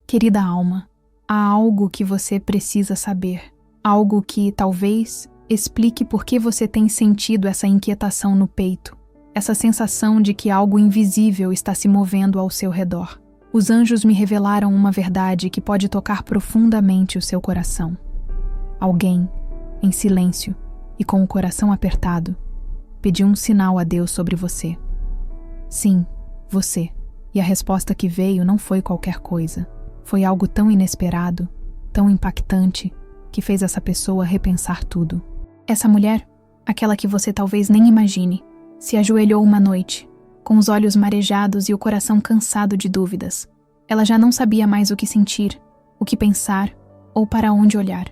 Querida alma, há algo que você precisa saber. Algo que, talvez, explique por que você tem sentido essa inquietação no peito. Essa sensação de que algo invisível está se movendo ao seu redor. Os anjos me revelaram uma verdade que pode tocar profundamente o seu coração. Alguém, em silêncio e com o coração apertado, pediu um sinal a Deus sobre você. Sim, você. E a resposta que veio não foi qualquer coisa. Foi algo tão inesperado, tão impactante, que fez essa pessoa repensar tudo. Essa mulher, aquela que você talvez nem imagine, se ajoelhou uma noite, com os olhos marejados e o coração cansado de dúvidas. Ela já não sabia mais o que sentir, o que pensar ou para onde olhar.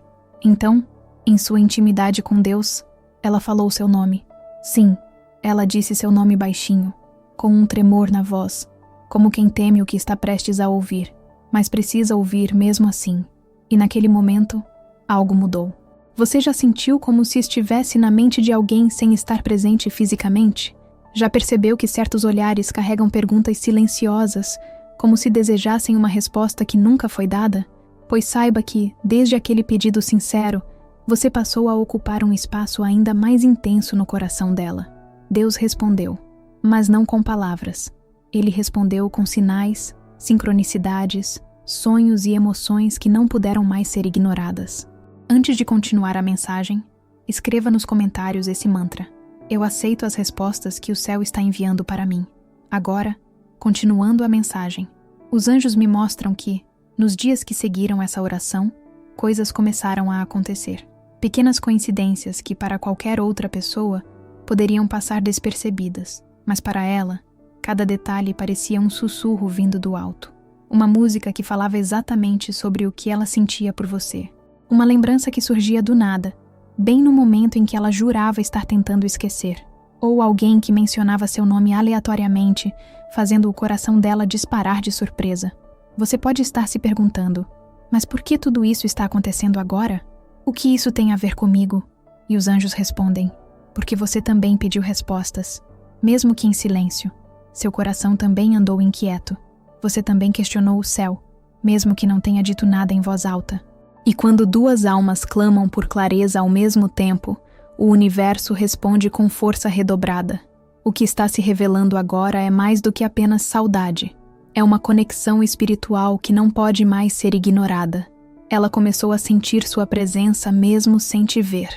Então, em sua intimidade com Deus, ela falou seu nome. Sim, ela disse seu nome baixinho, com um tremor na voz, como quem teme o que está prestes a ouvir, mas precisa ouvir mesmo assim. E naquele momento, algo mudou. Você já sentiu como se estivesse na mente de alguém sem estar presente fisicamente? Já percebeu que certos olhares carregam perguntas silenciosas, como se desejassem uma resposta que nunca foi dada? Pois saiba que, desde aquele pedido sincero, você passou a ocupar um espaço ainda mais intenso no coração dela. Deus respondeu, mas não com palavras. Ele respondeu com sinais, sincronicidades, sonhos e emoções que não puderam mais ser ignoradas. Antes de continuar a mensagem, escreva nos comentários esse mantra. Eu aceito as respostas que o céu está enviando para mim. Agora, continuando a mensagem, os anjos me mostram que, nos dias que seguiram essa oração, coisas começaram a acontecer. Pequenas coincidências que para qualquer outra pessoa poderiam passar despercebidas, mas para ela, cada detalhe parecia um sussurro vindo do alto. Uma música que falava exatamente sobre o que ela sentia por você. Uma lembrança que surgia do nada, bem no momento em que ela jurava estar tentando esquecer. Ou alguém que mencionava seu nome aleatoriamente, fazendo o coração dela disparar de surpresa. Você pode estar se perguntando, mas por que tudo isso está acontecendo agora? O que isso tem a ver comigo? E os anjos respondem, porque você também pediu respostas, mesmo que em silêncio. Seu coração também andou inquieto. Você também questionou o céu, mesmo que não tenha dito nada em voz alta. E quando duas almas clamam por clareza ao mesmo tempo, o universo responde com força redobrada. O que está se revelando agora é mais do que apenas saudade. É uma conexão espiritual que não pode mais ser ignorada. Ela começou a sentir sua presença mesmo sem te ver.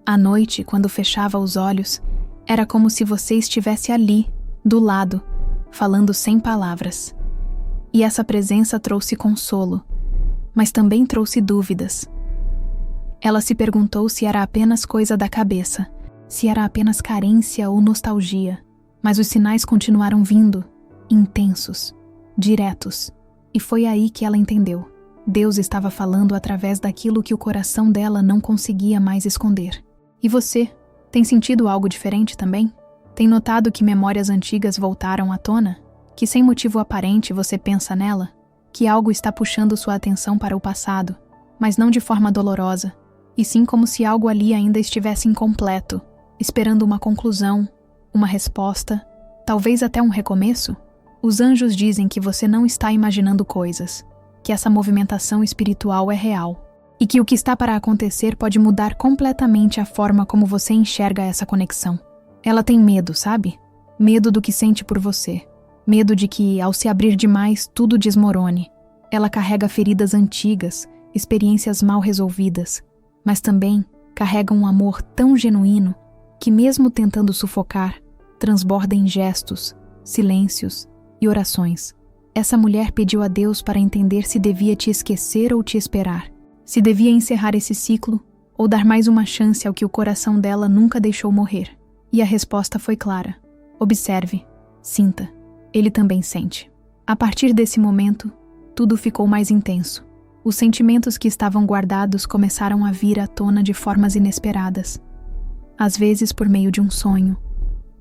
À noite, quando fechava os olhos, era como se você estivesse ali, do lado, falando sem palavras. E essa presença trouxe consolo, mas também trouxe dúvidas. Ela se perguntou se era apenas coisa da cabeça, se era apenas carência ou nostalgia, mas os sinais continuaram vindo, intensos, diretos, e foi aí que ela entendeu. Deus estava falando através daquilo que o coração dela não conseguia mais esconder. E você, tem sentido algo diferente também? Tem notado que memórias antigas voltaram à tona? Que sem motivo aparente você pensa nela? Que algo está puxando sua atenção para o passado, mas não de forma dolorosa, e sim como se algo ali ainda estivesse incompleto, esperando uma conclusão, uma resposta, talvez até um recomeço? Os anjos dizem que você não está imaginando coisas, que essa movimentação espiritual é real, e que o que está para acontecer pode mudar completamente a forma como você enxerga essa conexão. Ela tem medo, sabe? Medo do que sente por você. Medo de que, ao se abrir demais, tudo desmorone. Ela carrega feridas antigas, experiências mal resolvidas, mas também carrega um amor tão genuíno que, mesmo tentando sufocar, transborda em gestos, silêncios e orações. Essa mulher pediu a Deus para entender se devia te esquecer ou te esperar, se devia encerrar esse ciclo ou dar mais uma chance ao que o coração dela nunca deixou morrer. E a resposta foi clara. Observe, sinta. Ele também sente. A partir desse momento, tudo ficou mais intenso. Os sentimentos que estavam guardados começaram a vir à tona de formas inesperadas. Às vezes por meio de um sonho,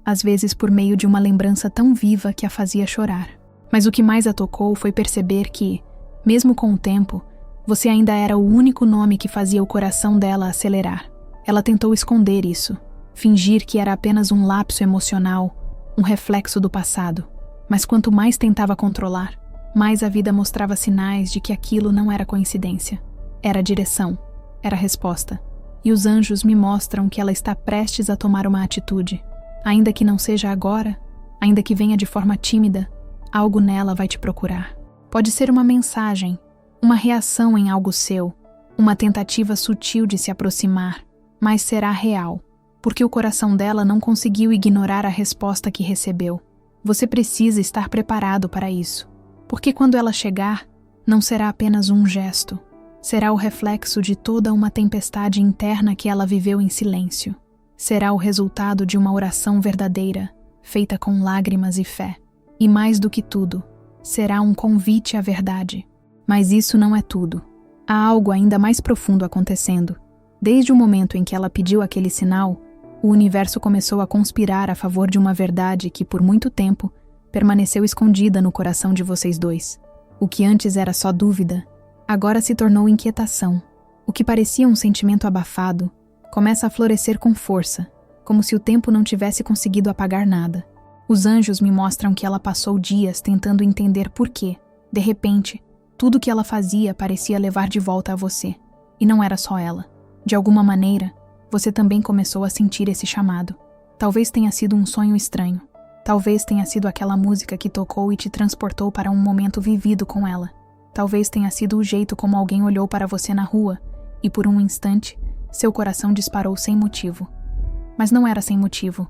às vezes por meio de uma lembrança tão viva que a fazia chorar. Mas o que mais a tocou foi perceber que, mesmo com o tempo, você ainda era o único nome que fazia o coração dela acelerar. Ela tentou esconder isso, fingir que era apenas um lapso emocional, um reflexo do passado. Mas quanto mais tentava controlar, mais a vida mostrava sinais de que aquilo não era coincidência. Era direção, era resposta. E os anjos me mostram que ela está prestes a tomar uma atitude. Ainda que não seja agora, ainda que venha de forma tímida, algo nela vai te procurar. Pode ser uma mensagem, uma reação em algo seu, uma tentativa sutil de se aproximar, mas será real, porque o coração dela não conseguiu ignorar a resposta que recebeu. Você precisa estar preparado para isso, porque quando ela chegar, não será apenas um gesto, será o reflexo de toda uma tempestade interna que ela viveu em silêncio. Será o resultado de uma oração verdadeira, feita com lágrimas e fé. E mais do que tudo, será um convite à verdade. Mas isso não é tudo. Há algo ainda mais profundo acontecendo. Desde o momento em que ela pediu aquele sinal, o universo começou a conspirar a favor de uma verdade que, por muito tempo, permaneceu escondida no coração de vocês dois. O que antes era só dúvida, agora se tornou inquietação. O que parecia um sentimento abafado, começa a florescer com força, como se o tempo não tivesse conseguido apagar nada. Os anjos me mostram que ela passou dias tentando entender por quê. De repente, tudo que ela fazia parecia levar de volta a você. E não era só ela. De alguma maneira, você também começou a sentir esse chamado. Talvez tenha sido um sonho estranho. Talvez tenha sido aquela música que tocou e te transportou para um momento vivido com ela. Talvez tenha sido o jeito como alguém olhou para você na rua e, por um instante, seu coração disparou sem motivo. Mas não era sem motivo.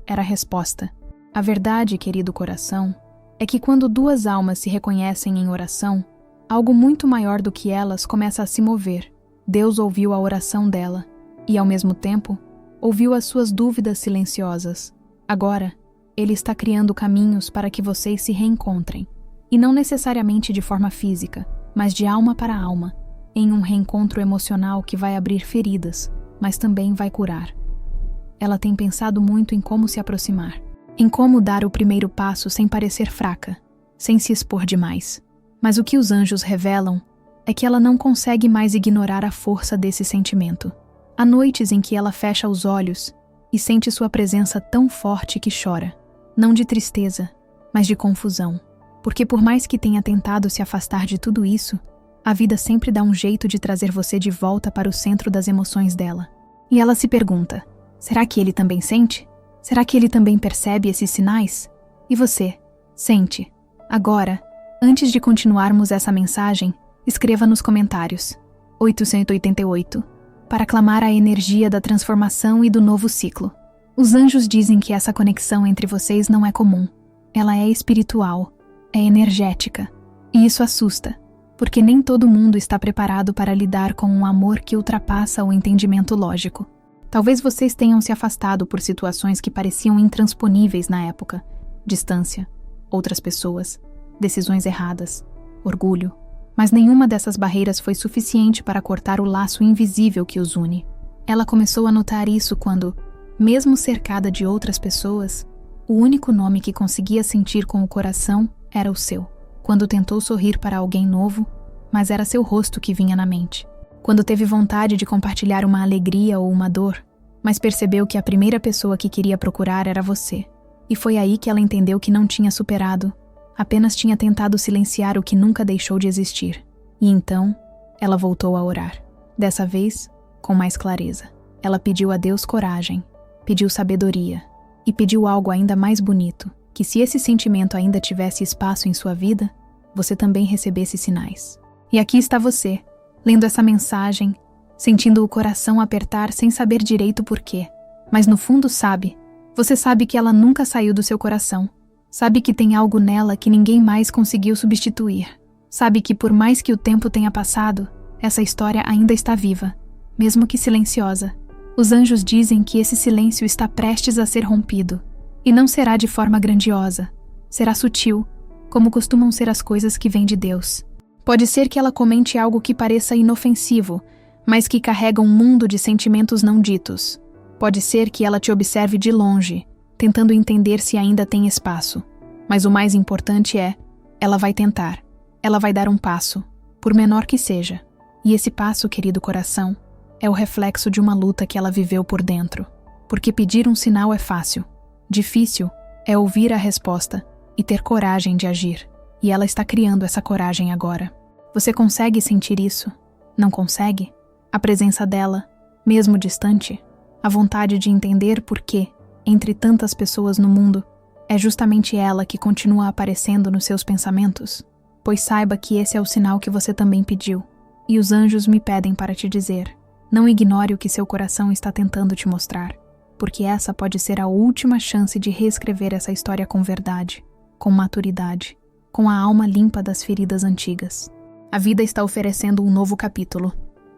Era a resposta. A verdade, querido coração, é que quando duas almas se reconhecem em oração, algo muito maior do que elas começa a se mover. Deus ouviu a oração dela e, ao mesmo tempo, ouviu as suas dúvidas silenciosas. Agora, Ele está criando caminhos para que vocês se reencontrem. E não necessariamente de forma física, mas de alma para alma, em um reencontro emocional que vai abrir feridas, mas também vai curar. Ela tem pensado muito em como se aproximar, em como dar o primeiro passo sem parecer fraca, sem se expor demais. Mas o que os anjos revelam é que ela não consegue mais ignorar a força desse sentimento. Há noites em que ela fecha os olhos e sente sua presença tão forte que chora, não de tristeza, mas de confusão. Porque por mais que tenha tentado se afastar de tudo isso, a vida sempre dá um jeito de trazer você de volta para o centro das emoções dela. E ela se pergunta, será que ele também sente? Será que ele também percebe esses sinais? E você, sente? Agora, antes de continuarmos essa mensagem, escreva nos comentários 888 para clamar a energia da transformação e do novo ciclo. Os anjos dizem que essa conexão entre vocês não é comum. Ela é espiritual, é energética. E isso assusta, porque nem todo mundo está preparado para lidar com um amor que ultrapassa o entendimento lógico. Talvez vocês tenham se afastado por situações que pareciam intransponíveis na época. Distância, outras pessoas, decisões erradas, orgulho. Mas nenhuma dessas barreiras foi suficiente para cortar o laço invisível que os une. Ela começou a notar isso quando, mesmo cercada de outras pessoas, o único nome que conseguia sentir com o coração era o seu. Quando tentou sorrir para alguém novo, mas era seu rosto que vinha na mente. Quando teve vontade de compartilhar uma alegria ou uma dor, mas percebeu que a primeira pessoa que queria procurar era você. E foi aí que ela entendeu que não tinha superado, apenas tinha tentado silenciar o que nunca deixou de existir. E então, ela voltou a orar. Dessa vez, com mais clareza. Ela pediu a Deus coragem, pediu sabedoria e pediu algo ainda mais bonito, que se esse sentimento ainda tivesse espaço em sua vida, você também recebesse sinais. E aqui está você, lendo essa mensagem, sentindo o coração apertar sem saber direito por quê. Mas no fundo sabe. Você sabe que ela nunca saiu do seu coração. Sabe que tem algo nela que ninguém mais conseguiu substituir. Sabe que por mais que o tempo tenha passado, essa história ainda está viva, mesmo que silenciosa. Os anjos dizem que esse silêncio está prestes a ser rompido. E não será de forma grandiosa. Será sutil, como costumam ser as coisas que vêm de Deus. Pode ser que ela comente algo que pareça inofensivo, mas que carrega um mundo de sentimentos não ditos. Pode ser que ela te observe de longe, tentando entender se ainda tem espaço. Mas o mais importante é, ela vai tentar. Ela vai dar um passo, por menor que seja. E esse passo, querido coração, é o reflexo de uma luta que ela viveu por dentro. Porque pedir um sinal é fácil. Difícil é ouvir a resposta e ter coragem de agir. E ela está criando essa coragem agora. Você consegue sentir isso? Não consegue? A presença dela, mesmo distante? A vontade de entender por que, entre tantas pessoas no mundo, é justamente ela que continua aparecendo nos seus pensamentos? Pois saiba que esse é o sinal que você também pediu. E os anjos me pedem para te dizer: não ignore o que seu coração está tentando te mostrar, porque essa pode ser a última chance de reescrever essa história com verdade, com maturidade, com a alma limpa das feridas antigas. A vida está oferecendo um novo capítulo,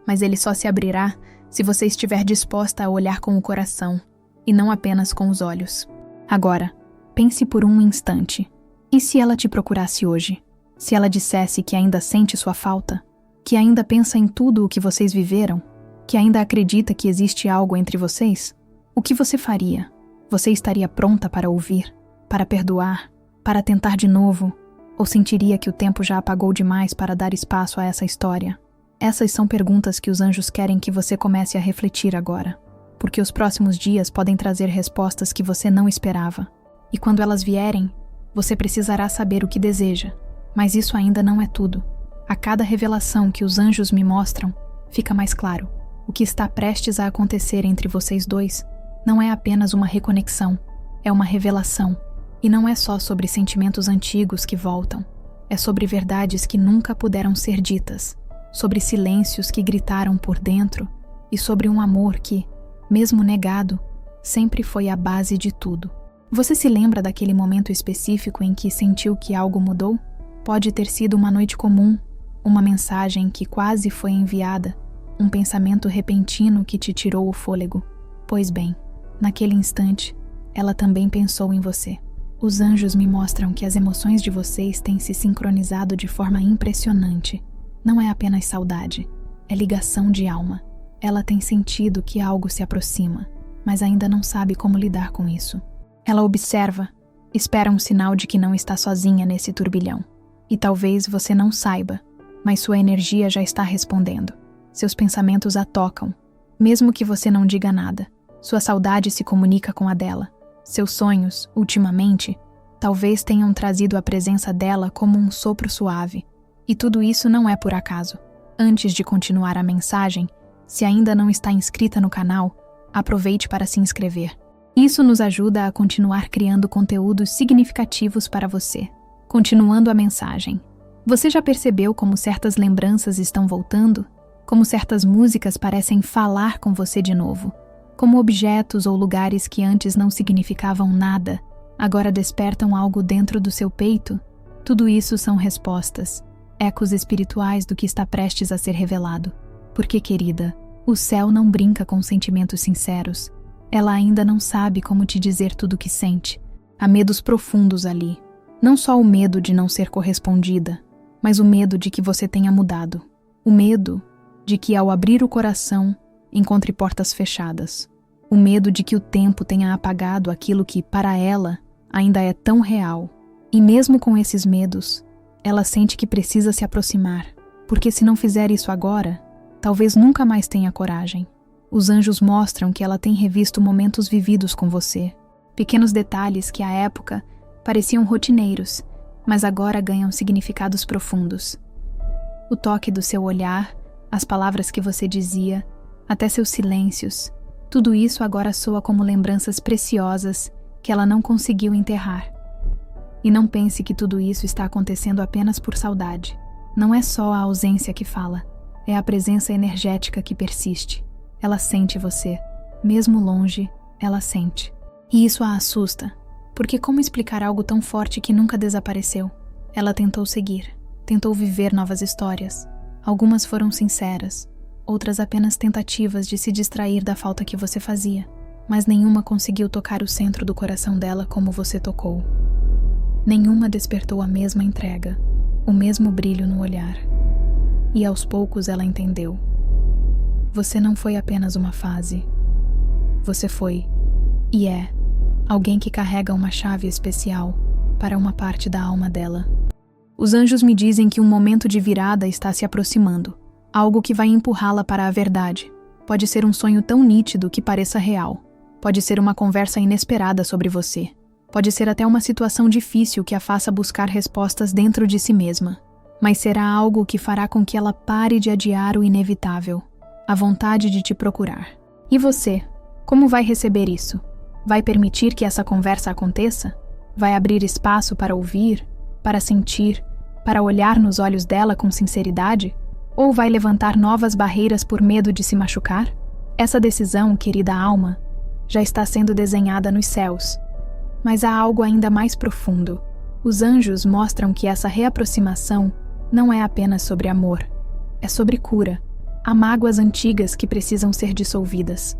mas ele só se abrirá se você estiver disposta a olhar com o coração, e não apenas com os olhos. Agora, pense por um instante. E se ela te procurasse hoje? Se ela dissesse que ainda sente sua falta? Que ainda pensa em tudo o que vocês viveram? Que ainda acredita que existe algo entre vocês? O que você faria? Você estaria pronta para ouvir? Para perdoar? Para tentar de novo? Ou sentiria que o tempo já apagou demais para dar espaço a essa história? Essas são perguntas que os anjos querem que você comece a refletir agora, porque os próximos dias podem trazer respostas que você não esperava. E quando elas vierem, você precisará saber o que deseja. Mas isso ainda não é tudo. A cada revelação que os anjos me mostram, fica mais claro. O que está prestes a acontecer entre vocês dois não é apenas uma reconexão, é uma revelação. E não é só sobre sentimentos antigos que voltam. É sobre verdades que nunca puderam ser ditas, sobre silêncios que gritaram por dentro e sobre um amor que, mesmo negado, sempre foi a base de tudo. Você se lembra daquele momento específico em que sentiu que algo mudou? Pode ter sido uma noite comum, uma mensagem que quase foi enviada, um pensamento repentino que te tirou o fôlego. Pois bem, naquele instante, ela também pensou em você. Os anjos me mostram que as emoções de vocês têm se sincronizado de forma impressionante. Não é apenas saudade, é ligação de alma. Ela tem sentido que algo se aproxima, mas ainda não sabe como lidar com isso. Ela observa, espera um sinal de que não está sozinha nesse turbilhão. E talvez você não saiba, mas sua energia já está respondendo. Seus pensamentos a tocam, mesmo que você não diga nada. Sua saudade se comunica com a dela. Seus sonhos, ultimamente, talvez tenham trazido a presença dela como um sopro suave. E tudo isso não é por acaso. Antes de continuar a mensagem, se ainda não está inscrita no canal, aproveite para se inscrever. Isso nos ajuda a continuar criando conteúdos significativos para você. Continuando a mensagem. Você já percebeu como certas lembranças estão voltando? Como certas músicas parecem falar com você de novo? Como objetos ou lugares que antes não significavam nada, agora despertam algo dentro do seu peito? Tudo isso são respostas, ecos espirituais do que está prestes a ser revelado. Porque, querida, o céu não brinca com sentimentos sinceros. Ela ainda não sabe como te dizer tudo o que sente. Há medos profundos ali. Não só o medo de não ser correspondida, mas o medo de que você tenha mudado. O medo de que, ao abrir o coração, encontre portas fechadas. O medo de que o tempo tenha apagado aquilo que, para ela, ainda é tão real. E mesmo com esses medos, ela sente que precisa se aproximar, porque se não fizer isso agora, talvez nunca mais tenha coragem. Os anjos mostram que ela tem revisto momentos vividos com você. Pequenos detalhes que, à época, pareciam rotineiros, mas agora ganham significados profundos. O toque do seu olhar, as palavras que você dizia, até seus silêncios, tudo isso agora soa como lembranças preciosas que ela não conseguiu enterrar. E não pense que tudo isso está acontecendo apenas por saudade. Não é só a ausência que fala, é a presença energética que persiste. Ela sente você, mesmo longe, ela sente. E isso a assusta. Porque como explicar algo tão forte que nunca desapareceu? Ela tentou seguir, tentou viver novas histórias. Algumas foram sinceras, outras apenas tentativas de se distrair da falta que você fazia. Mas nenhuma conseguiu tocar o centro do coração dela como você tocou. Nenhuma despertou a mesma entrega, o mesmo brilho no olhar. E aos poucos ela entendeu. Você não foi apenas uma fase. Você foi, e é, alguém que carrega uma chave especial para uma parte da alma dela. Os anjos me dizem que um momento de virada está se aproximando, algo que vai empurrá-la para a verdade. Pode ser um sonho tão nítido que pareça real. Pode ser uma conversa inesperada sobre você. Pode ser até uma situação difícil que a faça buscar respostas dentro de si mesma, mas será algo que fará com que ela pare de adiar o inevitável, a vontade de te procurar. E você, como vai receber isso? Vai permitir que essa conversa aconteça? Vai abrir espaço para ouvir, para sentir, para olhar nos olhos dela com sinceridade? Ou vai levantar novas barreiras por medo de se machucar? Essa decisão, querida alma, já está sendo desenhada nos céus. Mas há algo ainda mais profundo. Os anjos mostram que essa reaproximação não é apenas sobre amor, é sobre cura. Há mágoas antigas que precisam ser dissolvidas.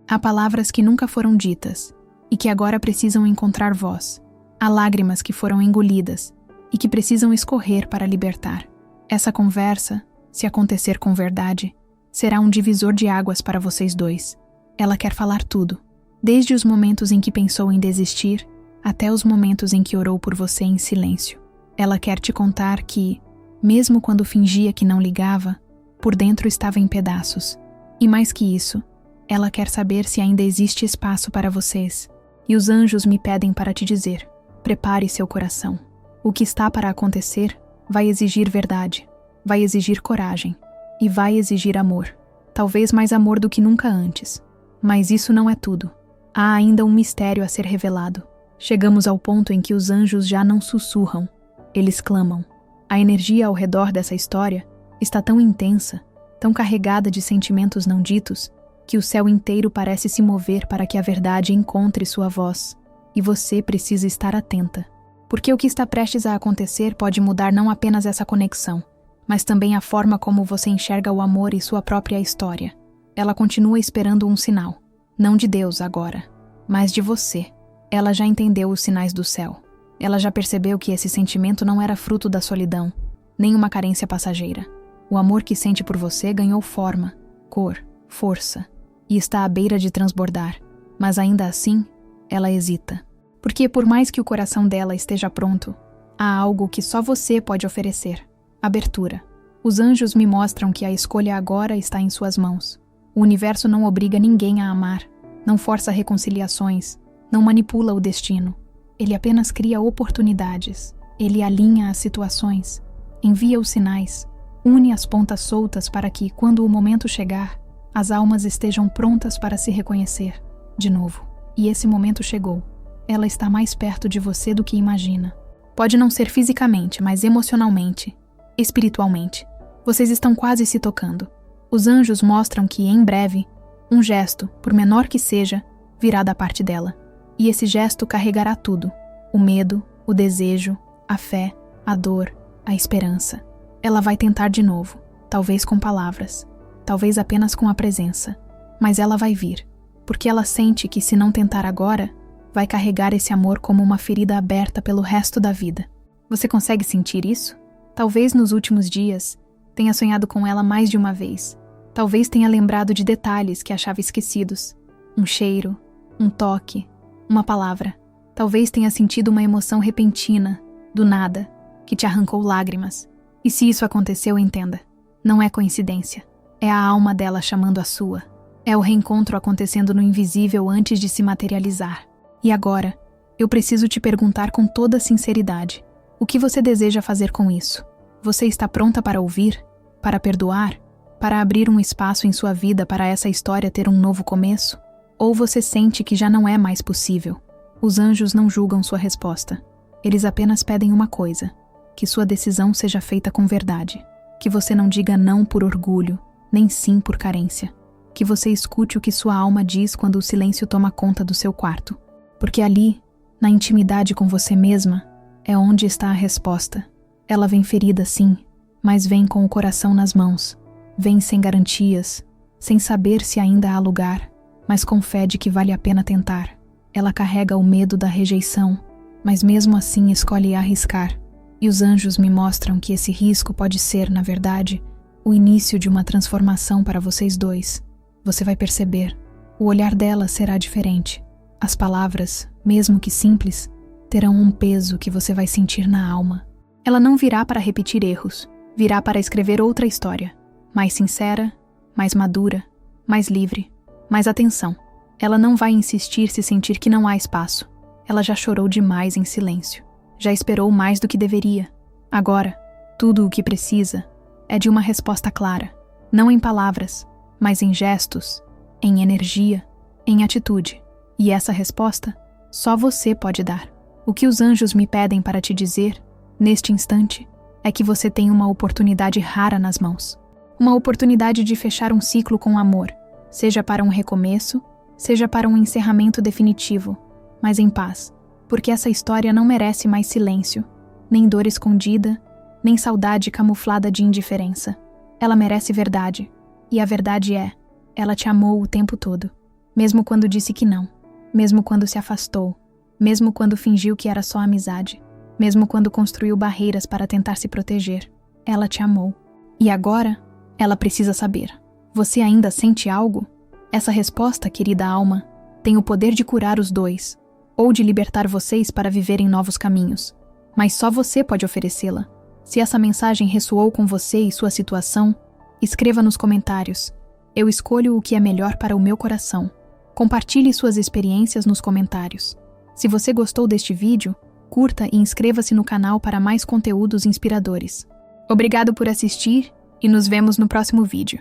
Há palavras que nunca foram ditas e que agora precisam encontrar voz. Há lágrimas que foram engolidas e que precisam escorrer para libertar. Essa conversa, se acontecer com verdade, será um divisor de águas para vocês dois. Ela quer falar tudo, desde os momentos em que pensou em desistir até os momentos em que orou por você em silêncio. Ela quer te contar que, mesmo quando fingia que não ligava, por dentro estava em pedaços. E mais que isso, ela quer saber se ainda existe espaço para vocês. E os anjos me pedem para te dizer: prepare seu coração. O que está para acontecer vai exigir verdade, vai exigir coragem e vai exigir amor. Talvez mais amor do que nunca antes. Mas isso não é tudo. Há ainda um mistério a ser revelado. Chegamos ao ponto em que os anjos já não sussurram, eles clamam. A energia ao redor dessa história está tão intensa, tão carregada de sentimentos não ditos, que o céu inteiro parece se mover para que a verdade encontre sua voz. E você precisa estar atenta, porque o que está prestes a acontecer pode mudar não apenas essa conexão, mas também a forma como você enxerga o amor e sua própria história. Ela continua esperando um sinal, não de Deus agora, mas de você. Ela já entendeu os sinais do céu. Ela já percebeu que esse sentimento não era fruto da solidão, nem uma carência passageira. O amor que sente por você ganhou forma, cor, força, e está à beira de transbordar. Mas ainda assim, ela hesita. Porque por mais que o coração dela esteja pronto, há algo que só você pode oferecer: abertura. Os anjos me mostram que a escolha agora está em suas mãos. O universo não obriga ninguém a amar, não força reconciliações, não manipula o destino. Ele apenas cria oportunidades. Ele alinha as situações, envia os sinais, une as pontas soltas para que, quando o momento chegar, as almas estejam prontas para se reconhecer de novo. E esse momento chegou. Ela está mais perto de você do que imagina. Pode não ser fisicamente, mas emocionalmente, espiritualmente. Vocês estão quase se tocando. Os anjos mostram que, em breve, um gesto, por menor que seja, virá da parte dela. E esse gesto carregará tudo: o medo, o desejo, a fé, a dor, a esperança. Ela vai tentar de novo, talvez com palavras, talvez apenas com a presença. Mas ela vai vir, porque ela sente que, se não tentar agora, vai carregar esse amor como uma ferida aberta pelo resto da vida. Você consegue sentir isso? Talvez nos últimos dias tenha sonhado com ela mais de uma vez. Talvez tenha lembrado de detalhes que achava esquecidos. Um cheiro, um toque, uma palavra. Talvez tenha sentido uma emoção repentina, do nada, que te arrancou lágrimas. E se isso aconteceu, entenda: não é coincidência. É a alma dela chamando a sua. É o reencontro acontecendo no invisível antes de se materializar. E agora, eu preciso te perguntar com toda sinceridade: o que você deseja fazer com isso? Você está pronta para ouvir? Para perdoar? Para abrir um espaço em sua vida para essa história ter um novo começo? Ou você sente que já não é mais possível? Os anjos não julgam sua resposta. Eles apenas pedem uma coisa: que sua decisão seja feita com verdade. Que você não diga não por orgulho, nem sim por carência. Que você escute o que sua alma diz quando o silêncio toma conta do seu quarto. Porque ali, na intimidade com você mesma, é onde está a resposta. Ela vem ferida, sim, mas vem com o coração nas mãos. Vem sem garantias, sem saber se ainda há lugar, mas com fé de que vale a pena tentar. Ela carrega o medo da rejeição, mas mesmo assim escolhe arriscar. E os anjos me mostram que esse risco pode ser, na verdade, o início de uma transformação para vocês dois. Você vai perceber. O olhar dela será diferente. As palavras, mesmo que simples, terão um peso que você vai sentir na alma. Ela não virá para repetir erros, virá para escrever outra história. Mais sincera, mais madura, mais livre, mais atenção. Ela não vai insistir se sentir que não há espaço. Ela já chorou demais em silêncio. Já esperou mais do que deveria. Agora, tudo o que precisa é de uma resposta clara. Não em palavras, mas em gestos, em energia, em atitude. E essa resposta, só você pode dar. O que os anjos me pedem para te dizer, neste instante, é que você tem uma oportunidade rara nas mãos. Uma oportunidade de fechar um ciclo com amor, seja para um recomeço, seja para um encerramento definitivo, mas em paz, porque essa história não merece mais silêncio, nem dor escondida, nem saudade camuflada de indiferença. Ela merece verdade, e a verdade é, ela te amou o tempo todo, mesmo quando disse que não, mesmo quando se afastou, mesmo quando fingiu que era só amizade, mesmo quando construiu barreiras para tentar se proteger. Ela te amou. E agora, ela precisa saber. Você ainda sente algo? Essa resposta, querida alma, tem o poder de curar os dois, ou de libertar vocês para viverem novos caminhos. Mas só você pode oferecê-la. Se essa mensagem ressoou com você e sua situação, escreva nos comentários. Eu escolho o que é melhor para o meu coração. Compartilhe suas experiências nos comentários. Se você gostou deste vídeo, curta e inscreva-se no canal para mais conteúdos inspiradores. Obrigado por assistir e nos vemos no próximo vídeo.